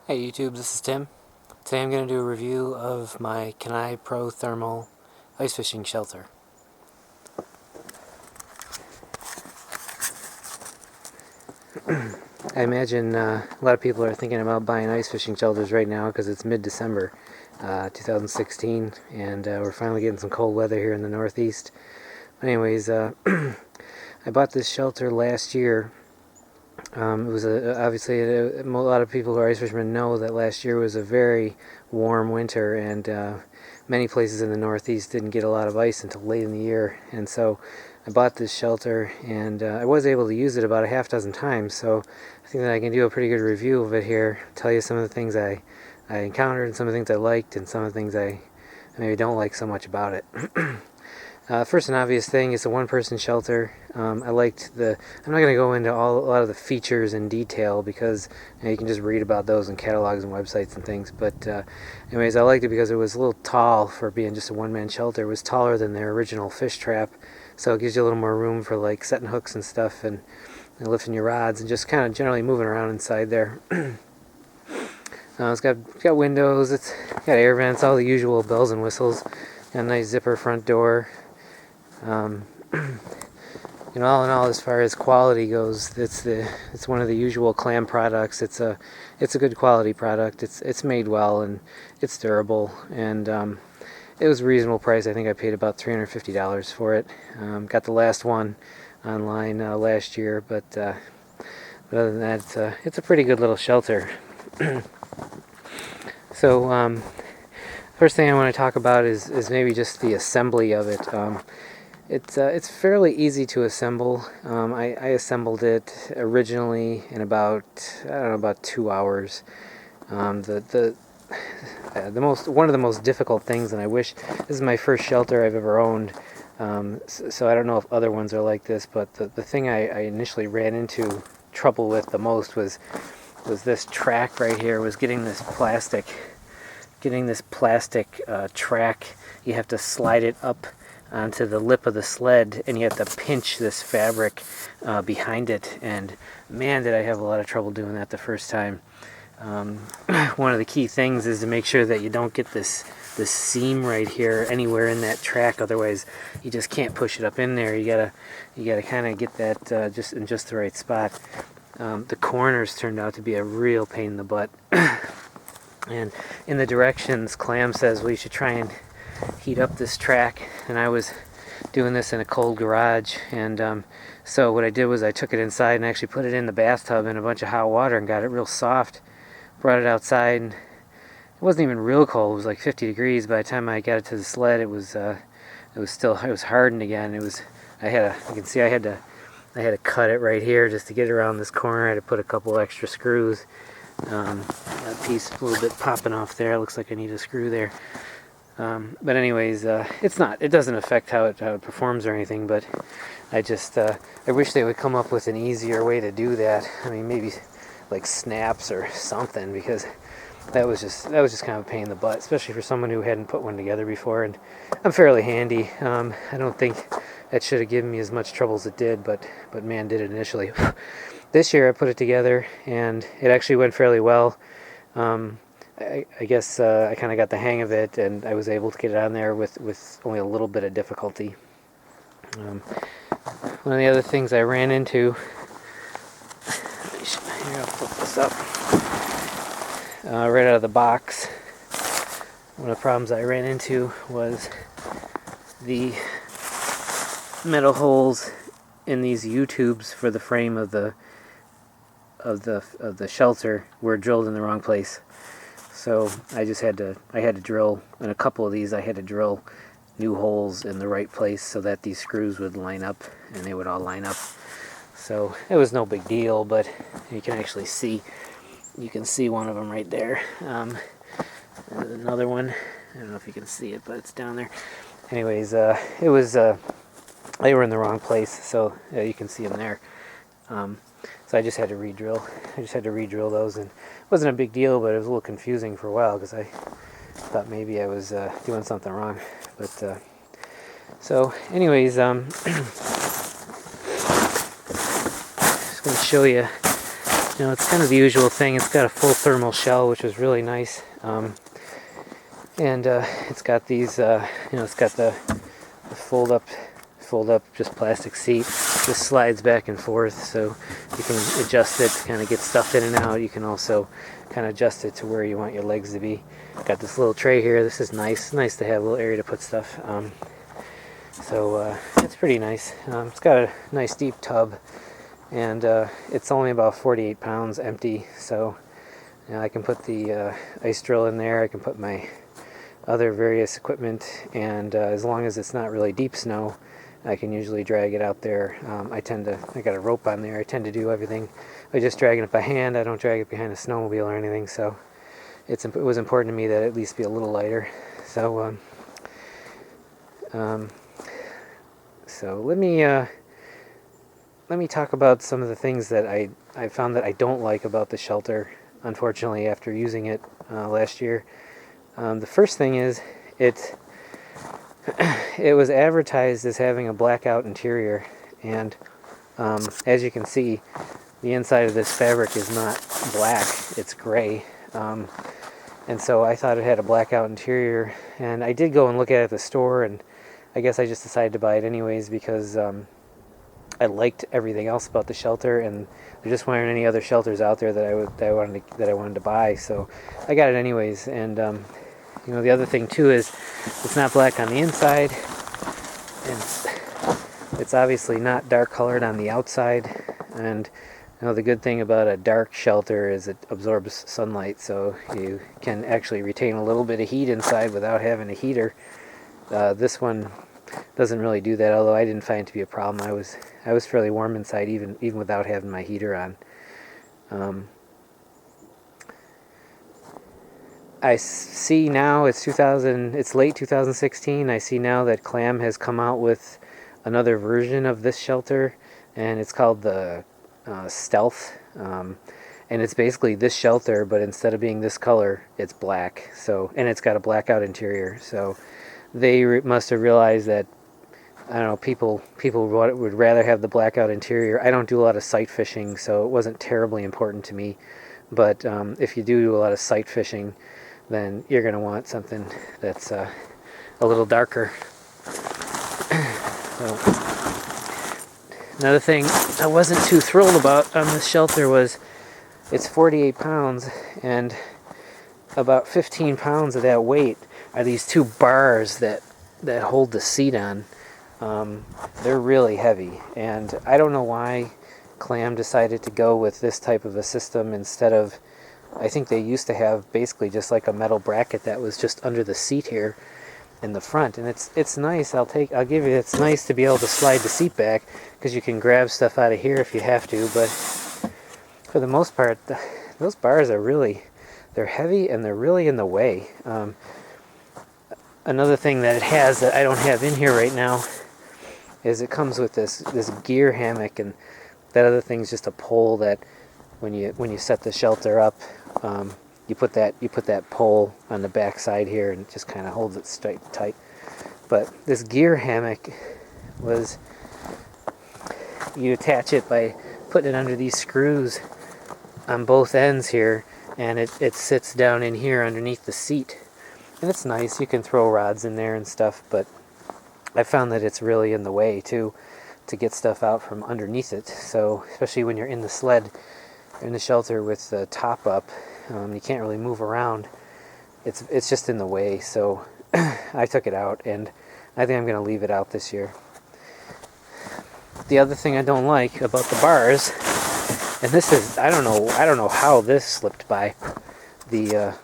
Hey YouTube, this is Tim. Today I'm going to do a review of my Kenai Pro Thermal ice fishing shelter. I imagine a lot of people are thinking about buying ice fishing shelters right now because it's mid-December 2016 and we're finally getting some cold weather here in the Northeast. Anyways, I bought this shelter last year. It was obviously a lot of people who are ice fishermen know that last year was a very warm winter, and many places in the Northeast didn't get a lot of ice until late in the year. And so I bought this shelter, and I was able to use it about a half dozen times. So I think that I can do a pretty good review of it here. Tell you some of the things I encountered, and some of the things I liked, and some of the things I maybe don't like so much about it. First and obvious thing, it's a one-person shelter. I liked I'm not going to go into a lot of the features in detail because you can just read about those in catalogs and websites and things. But anyways, I liked it because it was a little tall for being just a one-man shelter. It was taller than their original fish trap, so it gives you a little more room for like setting hooks and stuff and lifting your rods and just kind of generally moving around inside there. It's got windows, it's got air vents, all the usual bells and whistles. Got a nice zipper front door. All in all, as far as quality goes, it's one of the usual Clam products. It's a good quality product. It's made well and it's durable, and it was a reasonable price. I think I paid about $350 for it. Got the last one online last year, but other than that, it's a pretty good little shelter. So first thing I want to talk about is maybe just the assembly of it. It's fairly easy to assemble. I assembled it originally in about 2 hours. One of the most difficult things, and I wish this is my first shelter I've ever owned. So I don't know if other ones are like this, but the thing I initially ran into trouble with the most was this track right here. Was getting this plastic track. You have to slide it up onto the lip of the sled, and you have to pinch this fabric behind it, and man, did I have a lot of trouble doing that the first time. One of the key things is to make sure that you don't get this seam right here anywhere in that track, otherwise you just can't push it up in there. You gotta kind of get that just in just the right spot. The corners turned out to be a real pain in the butt. And in the directions, Clam says, well, you should try and heat up this track, and I was doing this in a cold garage, and so what I did was I took it inside and actually put it in the bathtub in a bunch of hot water and got it real soft. Brought it outside, and it wasn't even real cold. It was like 50 degrees. By the time I got it to the sled, it was hardened again. You can see I had to cut it right here just to get around this corner. I had to put a couple extra screws. That piece a little bit popping off there. Looks like I need a screw there. But anyways, it doesn't affect how it performs or anything, but I wish they would come up with an easier way to do that. I mean, maybe like snaps or something, because that was just kind of a pain in the butt, especially for someone who hadn't put one together before. And I'm fairly handy. I don't think that should have given me as much trouble as it did, but man, did it initially. This year I put it together, and it actually went fairly well. I guess I kind of got the hang of it, and I was able to get it on there with only a little bit of difficulty. One of the other things I ran into, here, I'll flip this up, right out of the box, one of the problems I ran into was the metal holes in these U-tubes for the frame of the shelter were drilled in the wrong place. So I had to drill, in a couple of these I had to drill new holes in the right place so that these screws would line up, and they would all line up. So it was no big deal, but you can actually see, one of them right there. There's another one. I don't know if you can see it, but it's down there. Anyways, they were in the wrong place, so yeah, you can see them there. So I just had to re-drill. Those, and it wasn't a big deal, but it was a little confusing for a while because I thought maybe I was doing something wrong. But so, anyways, just going to show you You know, it's kind of the usual thing. It's got a full thermal shell, which is really nice. And it's got these, it's got the fold up just plastic seat. This slides back and forth, so you can adjust it to kind of get stuff in and out. You can also kind of adjust it to where you want your legs to be. Got this little tray here. This is nice. Nice to have a little area to put stuff. So it's pretty nice. It's got a nice deep tub, and it's only about 48 pounds empty. So I can put the ice drill in there. I can put my other various equipment, and as long as it's not really deep snow, I can usually drag it out there. I got a rope on there. I tend to do everything by just dragging it by hand. I don't drag it behind a snowmobile or anything, so it was important to me that it at least be a little lighter. So so let me talk about some of the things that I found that I don't like about the shelter, unfortunately, after using it last year. The first thing is it was advertised as having a blackout interior, and as you can see, the inside of this fabric is not black, it's gray. And so I thought it had a blackout interior, and I did go and look at it at the store, and I guess I just decided to buy it anyways because I liked everything else about the shelter, and there just weren't any other shelters out there that I wanted to buy, so I got it anyways. And the other thing too is it's not black on the inside, and it's obviously not dark colored on the outside. And the good thing about a dark shelter is it absorbs sunlight, so you can actually retain a little bit of heat inside without having a heater. This one doesn't really do that, although I didn't find it to be a problem. I was fairly warm inside even without having my heater on. I see now it's late 2016. I see now that Clam has come out with another version of this shelter, and it's called the Stealth. And it's basically this shelter, but instead of being this color, it's black. So, and it's got a blackout interior. So they must have realized that, I don't know, people would rather have the blackout interior. I don't do a lot of sight fishing, so it wasn't terribly important to me. But if you do a lot of sight fishing, then you're going to want something that's a little darker. So, another thing I wasn't too thrilled about on this shelter was it's 48 pounds, and about 15 pounds of that weight are these two bars that hold the seat on. They're really heavy, and I don't know why Clam decided to go with this type of a system instead of, I think they used to have basically just like a metal bracket that was just under the seat here in the front, and it's nice. I'll give you, it's nice to be able to slide the seat back because you can grab stuff out of here if you have to, but for the most part those bars are they're heavy and they're really in the way. Another thing that it has that I don't have in here right now is it comes with this gear hammock, and that other thing's just a pole that when you set the shelter up, you put that pole on the back side here, and it just kind of holds it straight tight. But this gear hammock you attach it by putting it under these screws on both ends here, and it sits down in here underneath the seat. And it's nice, you can throw rods in there and stuff, but I found that it's really in the way too to get stuff out from underneath it. So especially when you're in the sled, in the shelter with the top up, you can't really move around. It's just in the way, so I took it out, and I think I'm going to leave it out this year. The other thing I don't like about the bars, and this is, I don't know how this slipped by the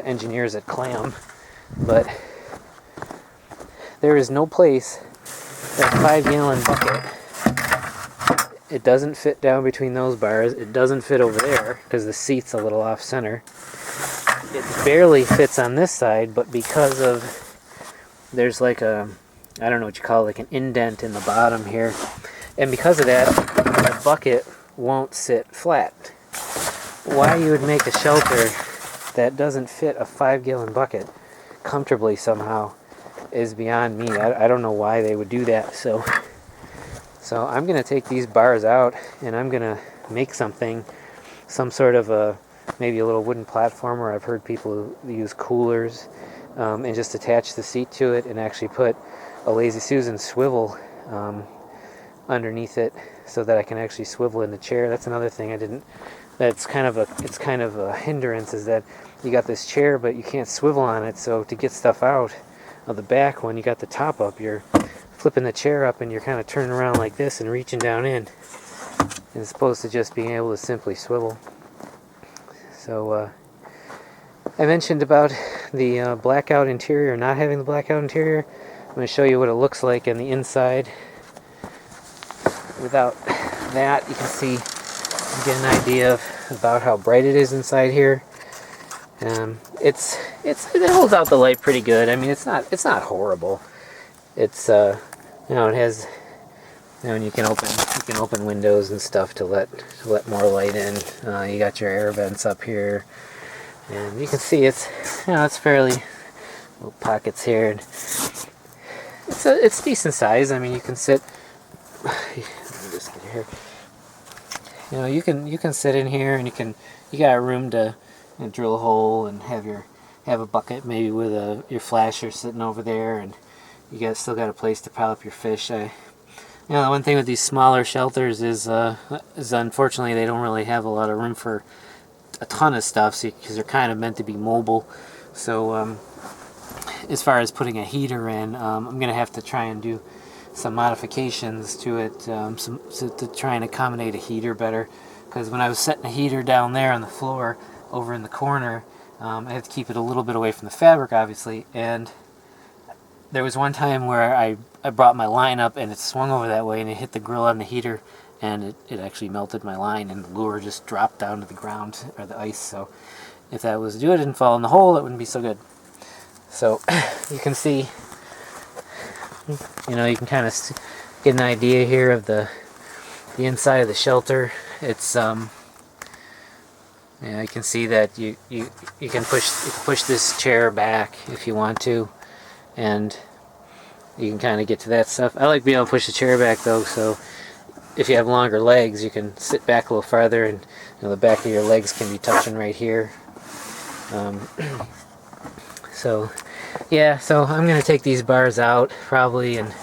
engineers at Clam, but there is no place that 5-gallon bucket, it doesn't fit down between those bars. It doesn't fit over there because the seat's a little off center. It barely fits on this side, but because of, there's like a, I don't know what you call it, like an indent in the bottom here, and because of that, the bucket won't sit flat. Why you would make a shelter that doesn't fit a 5-gallon bucket comfortably somehow is beyond me. I don't know why they would do that. So I'm going to take these bars out, and I'm going to make something some sort of maybe a little wooden platform, or I've heard people use coolers, and just attach the seat to it and actually put a Lazy Susan swivel underneath it so that I can actually swivel in the chair. That's another thing it's kind of a hindrance, is that you got this chair but you can't swivel on it. So to get stuff out of the back, when you got the top up, you're flipping the chair up and you're kind of turning around like this and reaching down in, as opposed to just being able to simply swivel. So I mentioned about the blackout interior, not having the blackout interior. I'm going to show you what it looks like on the inside. Without that, you can see, you get an idea about how bright it is inside here. It holds out the light pretty good. I mean, it's not horrible. It's it has, and you can open windows and stuff to let more light in. You got your air vents up here, and you can see it's fairly little pockets here. And it's decent size. I mean, you can sit. Just get here. You can sit in here, and you got room to drill a hole and have a bucket maybe with your flasher sitting over there, and you still got a place to pile up your fish. The one thing with these smaller shelters is unfortunately they don't really have a lot of room for a ton of stuff, because they're kind of meant to be mobile. So as far as putting a heater in, I'm gonna have to try and do some modifications to it to try and accommodate a heater better, because when I was setting a heater down there on the floor over in the corner, I had to keep it a little bit away from the fabric, obviously, and there was one time where I brought my line up and it swung over that way and it hit the grill on the heater, and it actually melted my line, and the lure just dropped down to the ground, or the ice. So if that was to do it and fall in the hole, it wouldn't be so good. So you can see, you can kind of get an idea here of the inside of the shelter. It's you can see that you can push this chair back if you want to, and you can kind of get to that stuff. I like being able to push the chair back though, so if you have longer legs, you can sit back a little farther, and the back of your legs can be touching right here. So yeah, so I'm gonna take these bars out probably and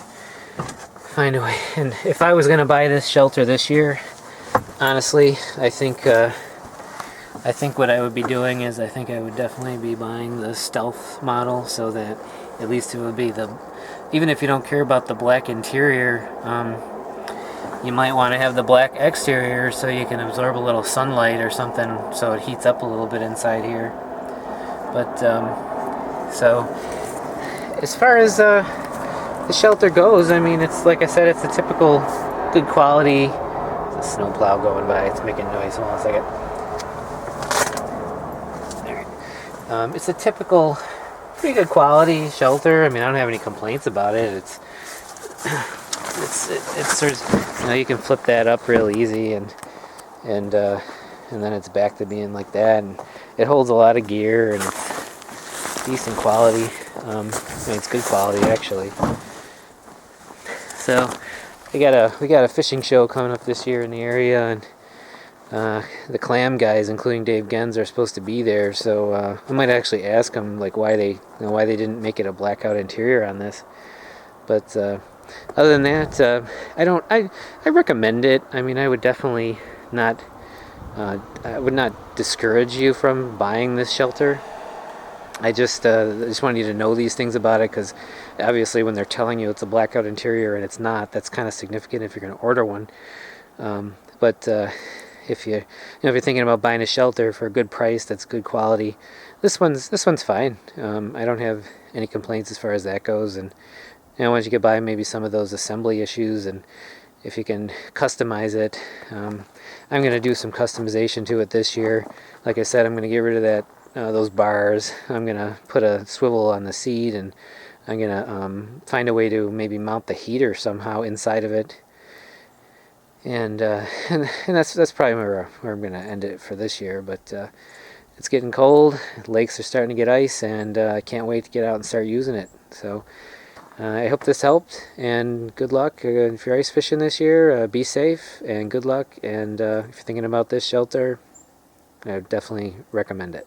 find a way. And if I was gonna buy this shelter this year, honestly, I think what I would be doing is I think I would definitely be buying the stealth model, so that at least it would be even if you don't care about the black interior, you might want to have the black exterior so you can absorb a little sunlight or something, so it heats up a little bit inside here. But so as far as the shelter goes, I mean, it's like I said, it's a typical good quality. There's a snowplow going by, it's making noise. Hold on a second. Alright. It's a typical, pretty good quality shelter. I mean, I don't have any complaints about it. It's sort of, you can flip that up real easy, and then it's back to being like that, and it holds a lot of gear, and it's decent quality. I mean, it's good quality actually. So we got a fishing show coming up this year in the area, and the clam guys, including Dave Gens, are supposed to be there. So I might actually ask them like why they didn't make it a blackout interior on this. But other than that, I recommend it. I mean, I would definitely not. I would not discourage you from buying this shelter. I just wanted you to know these things about it, because obviously when they're telling you it's a blackout interior and it's not, that's kind of significant if you're going to order one. But if you're thinking about buying a shelter for a good price that's good quality, this one's fine. I don't have any complaints as far as that goes. And once you get by maybe some of those assembly issues, and if you can customize it, I'm going to do some customization to it this year. Like I said, I'm going to get rid of those bars. I'm going to put a swivel on the seat, and I'm going to find a way to maybe mount the heater somehow inside of it. And that's probably where I'm going to end it for this year. But it's getting cold, lakes are starting to get ice, and I can't wait to get out and start using it. So I hope this helped, and good luck. If you're ice fishing this year, be safe, and good luck. And if you're thinking about this shelter, I would definitely recommend it.